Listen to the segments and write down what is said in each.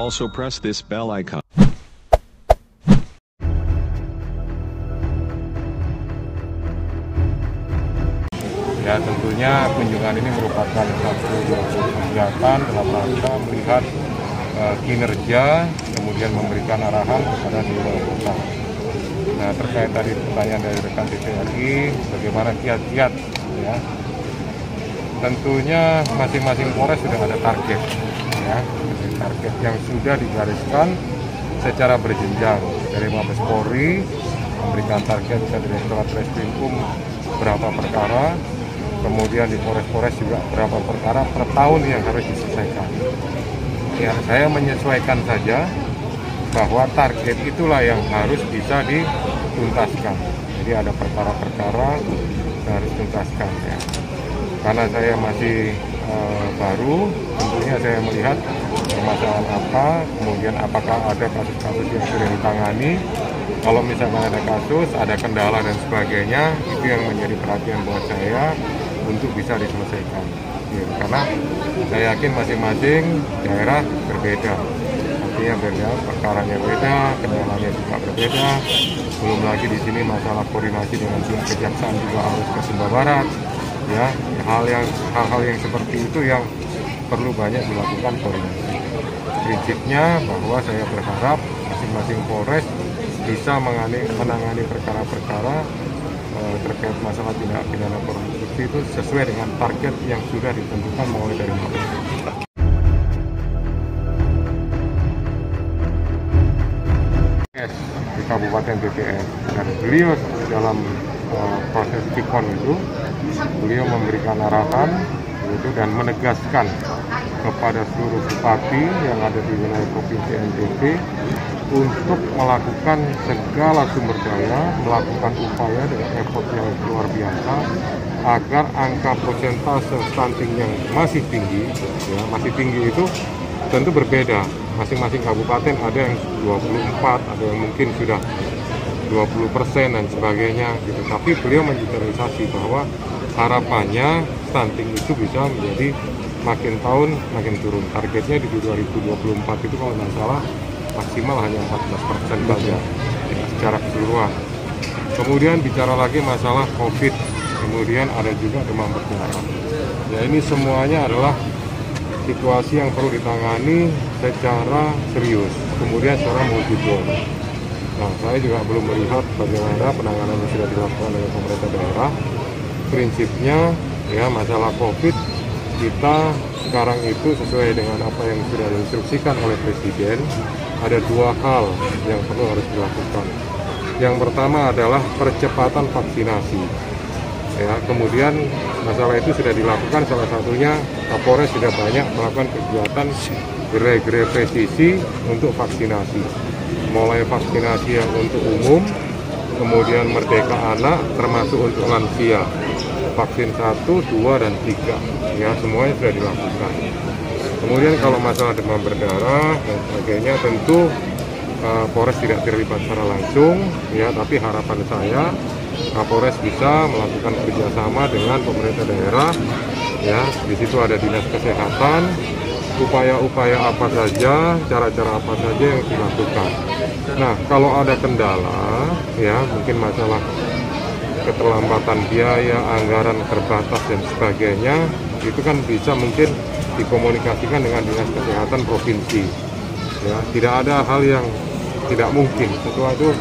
Also press this bell icon. Ya, tentunya kunjungan ini merupakan satu kegiatan dalam rangka melihat kinerja, kemudian memberikan arahan kepada Dewan Kota. Nah, terkait tadi pertanyaan dari rekan TVRI, bagaimana kiat-kiat, ya, tentunya masing-masing Polres sudah ada target, ya, target yang sudah digariskan secara berjenjang. Dari Mabes Polri memberikan target ke Direktorat Reskrimum berapa perkara, kemudian di Polres-Polres juga berapa perkara per tahun yang harus diselesaikan. Ya, saya menyesuaikan saja bahwa target itulah yang harus bisa dituntaskan. Jadi ada perkara-perkara yang harus dituntaskan, ya. Karena saya masih baru, tentunya saya melihat permasalahan apa, kemudian apakah ada kasus-kasus yang sudah ditangani. Kalau misalkan ada kasus, ada kendala dan sebagainya, itu yang menjadi perhatian buat saya untuk bisa diselesaikan. Ya, karena saya yakin masing-masing daerah berbeda. Artinya beda, perkaranya beda, kendalanya juga berbeda. Belum lagi di sini masalah koordinasi dengan pihak kejaksaan juga harus ke Sumba Barat. Ya, hal-hal yang seperti itu yang perlu banyak dilakukan koordinasi. Prinsipnya bahwa saya berharap masing-masing Polres bisa menangani perkara-perkara terkait masalah tindak pidana korupsi itu sesuai dengan target yang sudah ditentukan mulai dari Mabes. Di Kabupaten BPS, dan beliau dalam proses Pikon itu, beliau memberikan arahan itu dan menegaskan kepada seluruh bupati yang ada di wilayah Provinsi NTT untuk melakukan segala sumber daya, melakukan upaya dengan effort yang luar biasa agar angka persentase stunting yang masih tinggi, ya, masih tinggi itu tentu berbeda. Masing-masing kabupaten ada yang 24, ada yang mungkin sudah 20% dan sebagainya gitu. Tapi beliau mengeneralisasi bahwa harapannya stunting itu bisa menjadi makin tahun makin turun. Targetnya di 2024 itu kalau nggak salah maksimal hanya 14% saja, ya, secara keseluruhan. Kemudian bicara lagi masalah COVID, kemudian ada juga demam berdarah. Ya, ini semuanya adalah situasi yang perlu ditangani secara serius, kemudian secara multidon. Nah, saya juga belum melihat bagaimana penanganan yang sudah dilakukan oleh pemerintah daerah. Prinsipnya, ya, masalah COVID kita sekarang itu sesuai dengan apa yang sudah diinstruksikan oleh Presiden. Ada dua hal yang perlu harus dilakukan. Yang pertama adalah percepatan vaksinasi. Ya, kemudian masalah itu sudah dilakukan, salah satunya Kapolres sudah banyak melakukan kegiatan gerai-gerai presisi untuk vaksinasi. Mulai vaksinasi yang untuk umum, kemudian Merdeka Anak, termasuk untuk lansia. Vaksin 1, 2, dan 3, ya, semuanya sudah dilakukan. Kemudian kalau masalah demam berdarah dan sebagainya, tentu Polres tidak terlibat secara langsung, ya, tapi harapan saya Kapolres bisa melakukan kerjasama dengan pemerintah daerah, ya, di situ ada dinas kesehatan, upaya-upaya apa saja, cara-cara apa saja yang dilakukan. Nah, kalau ada kendala, ya, mungkin masalah keterlambatan biaya, anggaran terbatas dan sebagainya, itu kan bisa mungkin dikomunikasikan dengan dinas kesehatan provinsi. Ya, tidak ada hal yang tidak mungkin. Sesuatu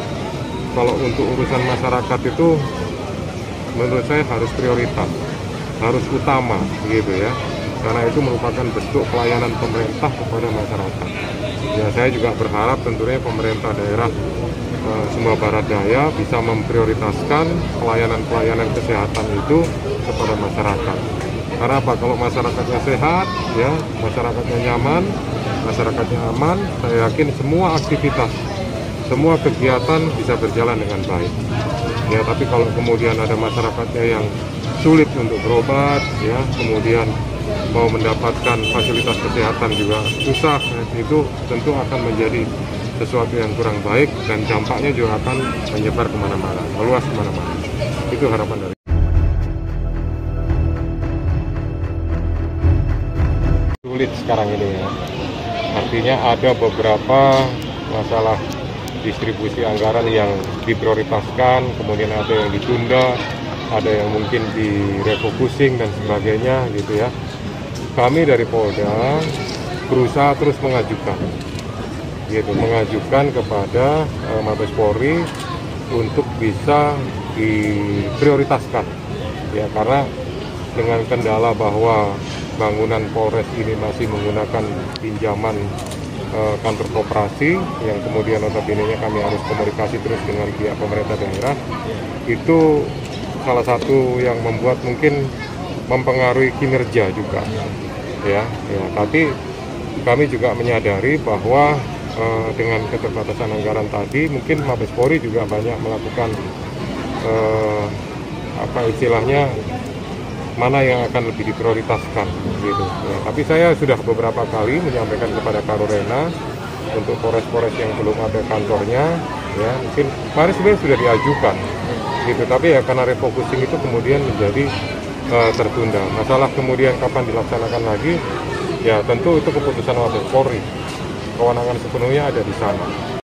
kalau untuk urusan masyarakat itu menurut saya harus prioritas, harus utama, gitu ya. Karena itu merupakan bentuk pelayanan pemerintah kepada masyarakat. Ya, saya juga berharap tentunya pemerintah daerah Sumba Barat Daya bisa memprioritaskan pelayanan-pelayanan kesehatan itu kepada masyarakat. Karena apa? Kalau masyarakatnya sehat, ya, masyarakatnya nyaman, masyarakatnya aman, saya yakin semua aktivitas, semua kegiatan bisa berjalan dengan baik. Ya, tapi kalau kemudian ada masyarakatnya yang sulit untuk berobat, ya, kemudian mau mendapatkan fasilitas kesehatan juga susah, itu tentu akan menjadi sesuatu yang kurang baik dan dampaknya juga akan menyebar kemana-mana, meluas kemana-mana. Itu harapan dari sulit sekarang ini, ya. artinya ada beberapa masalah distribusi anggaran yang diprioritaskan, kemudian ada yang ditunda, ada yang mungkin direfocusing dan sebagainya gitu ya. Kami dari Polda berusaha terus mengajukan kepada Mabes Polri untuk bisa diprioritaskan ya, karena dengan kendala bahwa bangunan Polres ini masih menggunakan pinjaman kantor koperasi yang kemudian notabene kami harus komunikasi terus dengan pihak pemerintah daerah, itu salah satu yang membuat mungkin mempengaruhi kinerja juga ya. Tapi kami juga menyadari bahwa dengan keterbatasan anggaran tadi mungkin Mabes Polri juga banyak melakukan mana yang akan lebih diprioritaskan gitu ya. Tapi saya sudah beberapa kali menyampaikan kepada Karorena untuk polres-polres yang belum ada kantornya ya, mungkin kemarin sebenarnya sudah diajukan gitu, tapi ya karena refocusing itu kemudian menjadi tertunda. Masalah kemudian kapan dilaksanakan lagi ya tentu itu keputusan Mabes Polri, kewenangan sepenuhnya ada di sana.